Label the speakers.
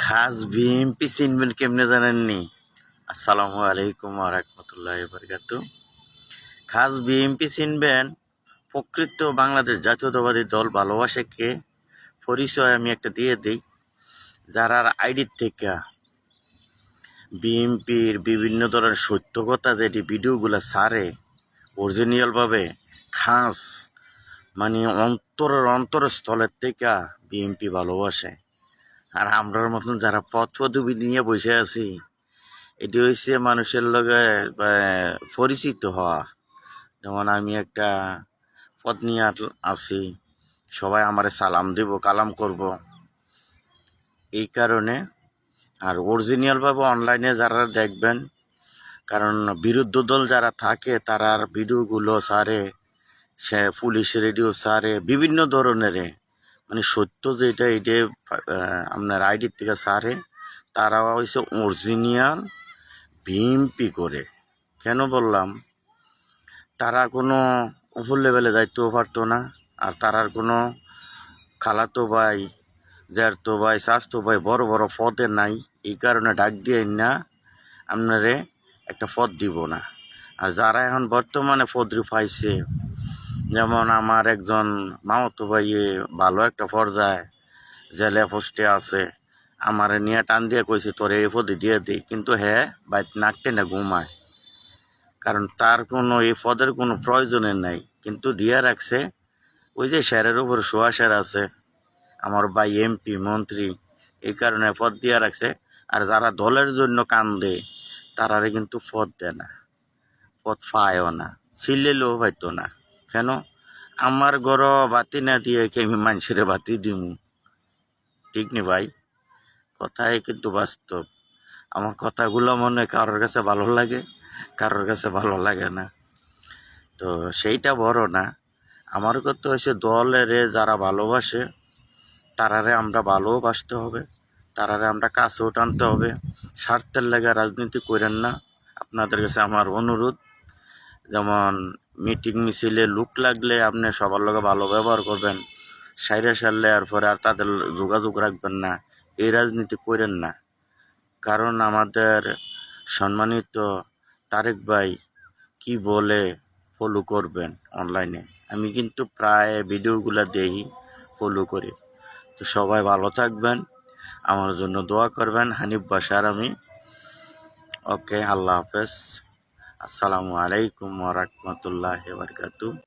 Speaker 1: খাস বিএমপি চিনবেন কেমনে জানেননি? আসসালামু আলাইকুম ওয়া রাহমাতুল্লাহি ওয়া বারাকাতুহু। খাস বিএমপি চিনবেন, প্রকৃত বাংলাদেশ জাতীয়তাবাদী দল ভালোবাসে কে পরিচয় আমি একটা দিয়ে দিই। যারা আইডির থেকে বিএমপির বিভিন্ন ধরনের সত্য কথা যেটি ভিডিওগুলো ছাড়ে অরিজিনালভাবে খাস, মানে অন্তরস্থলের থেকে বিএমপি ভালোবাসে। আর আমরার মতন যারা পথ পদবি নিয়ে বসে আছি, এটি হচ্ছে মানুষের লগে পরিচিত হওয়া। যেমন আমি একটা পদ নিয়ে আছি, সবাই আমারে সালাম দেব, কালাম করব, এই কারণে। আর অরিজিনালভাবে অনলাইনে যারা দেখবেন, কারণ বিরুদ্ধ দল যারা থাকে তারার ভিডিওগুলো সারে, সে পুলিশ রেডিও সারে, বিভিন্ন ধরনের, মানে সত্য যেটা এটা আপনার আইডির থেকে সারে, তারা হচ্ছে অরিজিনাল বিএমপি করে। কেন বললাম? তারা কোনো উপর লেভেলে যাইতেও পারতো না, আর তারার কোনো খালাতো ভাই, জ্যাঠতো ভাই, চাচতো ভাই বড় বড় পদে নাই। এই কারণে ডাক দিয়ে না আপনারে একটা পদ দিব না। আর যারা এখন বর্তমানে পদরি পাইছে, যেমন আমার একজন মামাতো ভাই ভালো একটা পর্যায়ে জেলে পোস্টে আছে, আমার নিয়ে টান দিয়ে কইছে তোর এই পদে দিয়ে দিই, কিন্তু হ্যাঁ বাইট নাকটে না ঘুমায়, কারণ তার কোনো এই পদের কোনো প্রয়োজনের নাই, কিন্তু দিয়ে রাখছে। ওই যে স্যারের উপর শোয়া স্যার আছে, আমার ভাই এমপি মন্ত্রী, এই কারণে পদ দিয়ে রাখছে। আর যারা দলের জন্য কান্দে তারারে কিন্তু পদ দেয় না, পদ পায়ও না, ছিলেলেও হয়তো না। কেন? আমার ঘর বাতি না দিয়ে কি আমি মানুষের বাতি দিব? ঠিক নি ভাই? কথাই কিন্তু বাস্তব। আমার কথাগুলো মনে হয় কারোর কাছে ভালো লাগে, কারোর কাছে ভালো লাগে না, তো সেইটা বড় না। আমার কথা হচ্ছে দলের যারা ভালোবাসে তারারে আমরা ভালোবাসতে হবে, তারারে আমরা কাছেও টানতে হবে। স্বার্থের লাগে রাজনীতি করেন না, আপনাদের কাছে আমার অনুরোধ। যেমন মিটিং মিছিলে লুক লাগলে আপনি সবার লগে ভালো ব্যবহার করবেন, সাইরে সারলে আর পরে আর তাদের যোগাযোগ রাখবেন না, এই রাজনীতি করেন না। কারণ আমাদের সম্মানিত তারেক ভাই কি বলে ফলো করবেন অনলাইনে, আমি কিন্তু প্রায় ভিডিওগুলো দেখি, ফলো করি। তো সবাই ভালো থাকবেন, আমার জন্য দোয়া করবেন। হানিফ বাশার আমি। ওকে, আল্লাহ হাফেজ। আসসালামু আলাইকুম ওয়া রাহমাতুল্লাহি ওয়া বারাকাতুহু।